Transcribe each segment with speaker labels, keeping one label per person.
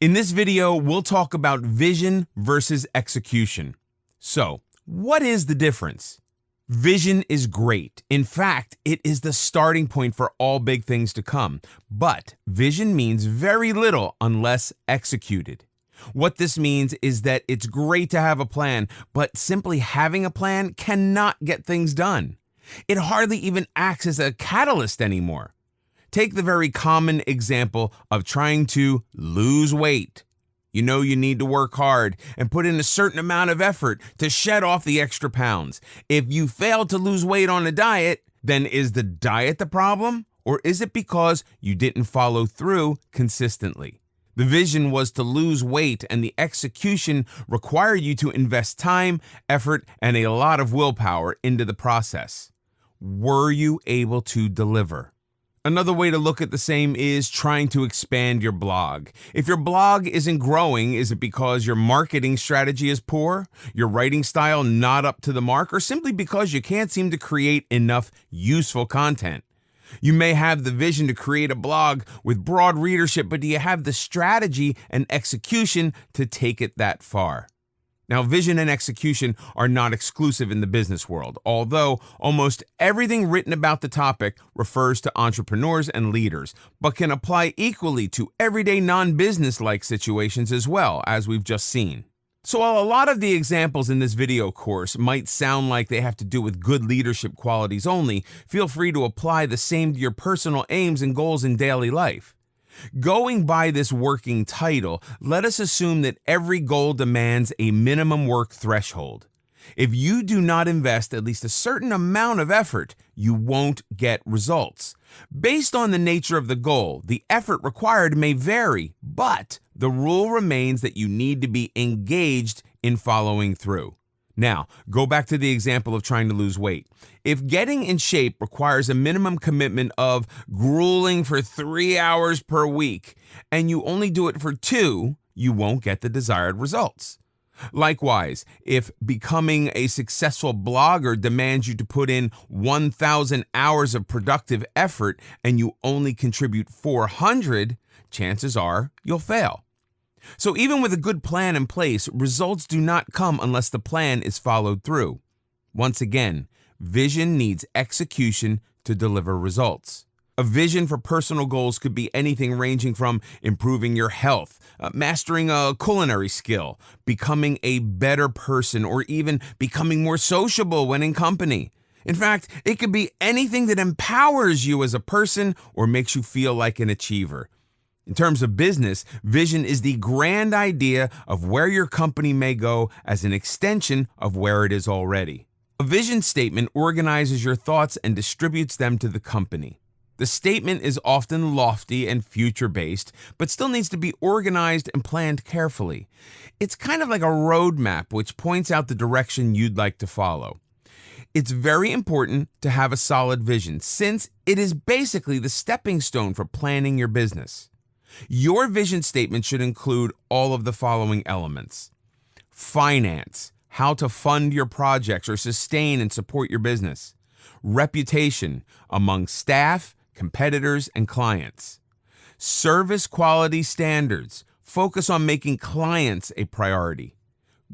Speaker 1: In this video, we'll talk about vision versus execution. So, what is the difference? Vision is great. In fact, it is the starting point for all big things to come. But vision means very little unless executed. What this means is that it's great to have a plan, but simply having a plan cannot get things done. It hardly even acts as a catalyst anymore. Take the very common example of trying to lose weight. You know you need to work hard and put in a certain amount of effort to shed off the extra pounds. If you fail to lose weight on a diet, then is the diet the problem? Or is it because you didn't follow through consistently? The vision was to lose weight, and the execution required you to invest time, effort, and a lot of willpower into the process. Were you able to deliver? Another way to look at the same is trying to expand your blog. If your blog isn't growing, is it because your marketing strategy is poor, your writing style not up to the mark, or simply because you can't seem to create enough useful content? You may have the vision to create a blog with broad readership, but do you have the strategy and execution to take it that far? Now, vision and execution are not exclusive in the business world, although almost everything written about the topic refers to entrepreneurs and leaders, but can apply equally to everyday non-business-like situations as well, as we've just seen. So while a lot of the examples in this video course might sound like they have to do with good leadership qualities only, feel free to apply the same to your personal aims and goals in daily life. Going by this working title, let us assume that every goal demands a minimum work threshold. If you do not invest at least a certain amount of effort, you won't get results. Based on the nature of the goal, the effort required may vary, but the rule remains that you need to be engaged in following through. Now, go back to the example of trying to lose weight. If getting in shape requires a minimum commitment of grueling for 3 hours per week, and you only do it for 2, you won't get the desired results. Likewise, if becoming a successful blogger demands you to put in 1,000 hours of productive effort and you only contribute 400, chances are you'll fail. So even with a good plan in place, results do not come unless the plan is followed through. Once again, vision needs execution to deliver results. A vision for personal goals could be anything ranging from improving your health, mastering a culinary skill, becoming a better person, or even becoming more sociable when in company. In fact, it could be anything that empowers you as a person or makes you feel like an achiever. In terms of business, vision is the grand idea of where your company may go as an extension of where it is already. A vision statement organizes your thoughts and distributes them to the company. The statement is often lofty and future-based, but still needs to be organized and planned carefully. It's kind of like a roadmap which points out the direction you'd like to follow. It's very important to have a solid vision, since it is basically the stepping stone for planning your business. Your vision statement should include all of the following elements: finance, how to fund your projects or sustain and support your business; reputation among staff, competitors, and clients; service quality standards, focus on making clients a priority;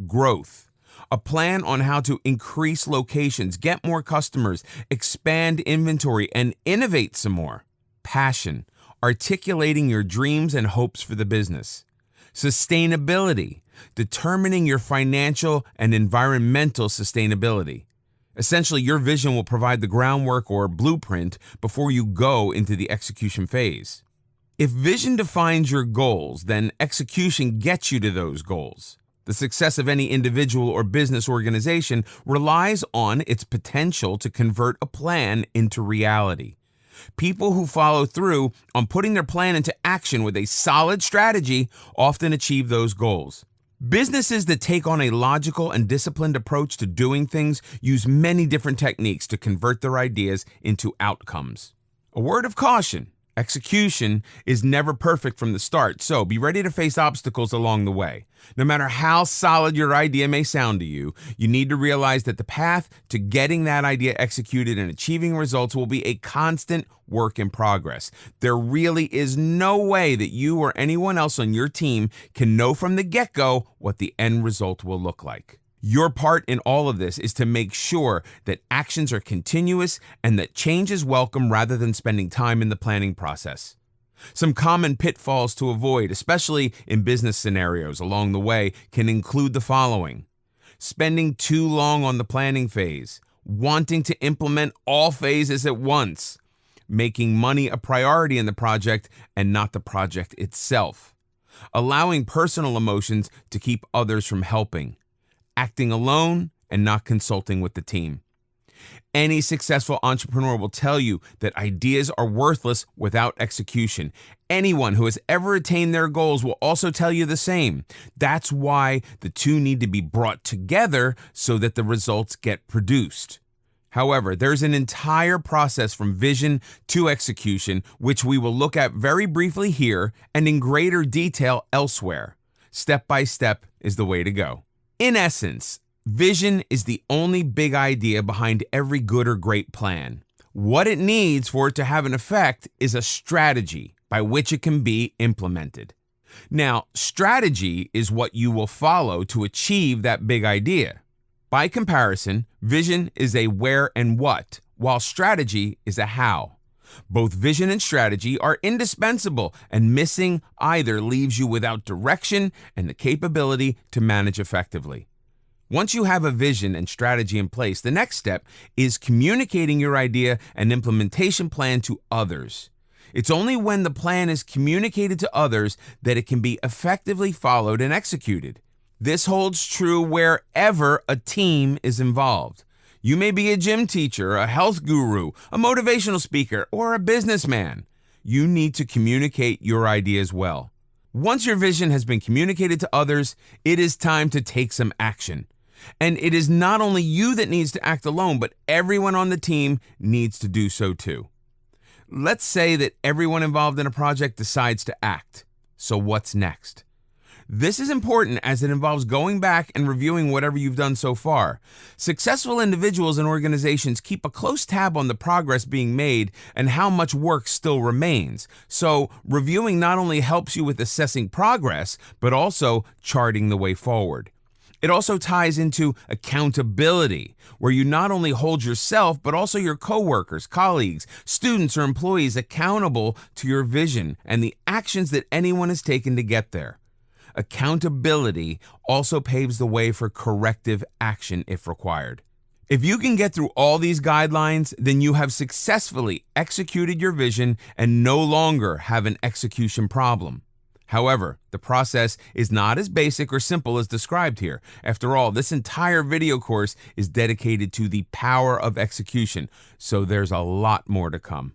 Speaker 1: growth, a plan on how to increase locations, get more customers, expand inventory, and innovate some more; passion, articulating your dreams and hopes for the business; sustainability, determining your financial and environmental sustainability. Essentially, your vision will provide the groundwork or blueprint before you go into the execution phase. If vision defines your goals, then execution gets you to those goals. The success of any individual or business organization relies on its potential to convert a plan into reality. People who follow through on putting their plan into action with a solid strategy often achieve those goals. Businesses that take on a logical and disciplined approach to doing things use many different techniques to convert their ideas into outcomes. A word of caution: Execution is never perfect from the start, so be ready to face obstacles along the way. No matter how solid your idea may sound to you, you need to realize that the path to getting that idea executed and achieving results will be a constant work in progress. There really is no way that you or anyone else on your team can know from the get-go what the end result will look like. Your part in all of this is to make sure that actions are continuous and that change is welcome rather than spending time in the planning process. Some common pitfalls to avoid, especially in business scenarios along the way, can include the following: spending too long on the planning phase, wanting to implement all phases at once, making money a priority in the project and not the project itself, allowing personal emotions to keep others from helping, acting alone and not consulting with the team. Any successful entrepreneur will tell you that ideas are worthless without execution. Anyone who has ever attained their goals will also tell you the same. That's why the two need to be brought together so that the results get produced. However, there's an entire process from vision to execution, which we will look at very briefly here and in greater detail elsewhere. Step by step is the way to go. In essence, vision is the only big idea behind every good or great plan. What it needs for it to have an effect is a strategy by which it can be implemented. Now, strategy is what you will follow to achieve that big idea. By comparison, vision is a where and what, while strategy is a how. Both vision and strategy are indispensable, and missing either leaves you without direction and the capability to manage effectively. Once you have a vision and strategy in place, the next step is communicating your idea and implementation plan to others. It's only when the plan is communicated to others that it can be effectively followed and executed. This holds true wherever a team is involved. You may be a gym teacher, a health guru, a motivational speaker, or a businessman. You need to communicate your ideas well. Once your vision has been communicated to others, it is time to take some action. And it is not only you that needs to act alone, but everyone on the team needs to do so too. Let's say that everyone involved in a project decides to act. So what's next? This is important as it involves going back and reviewing whatever you've done so far. Successful individuals and organizations keep a close tab on the progress being made and how much work still remains. So reviewing not only helps you with assessing progress, but also charting the way forward. It also ties into accountability, where you not only hold yourself, but also your coworkers, colleagues, students, or employees accountable to your vision and the actions that anyone has taken to get there. Accountability also paves the way for corrective action if required. If you can get through all these guidelines, then you have successfully executed your vision and no longer have an execution problem. However, the process is not as basic or simple as described here. After all, this entire video course is dedicated to the power of execution, so there's a lot more to come.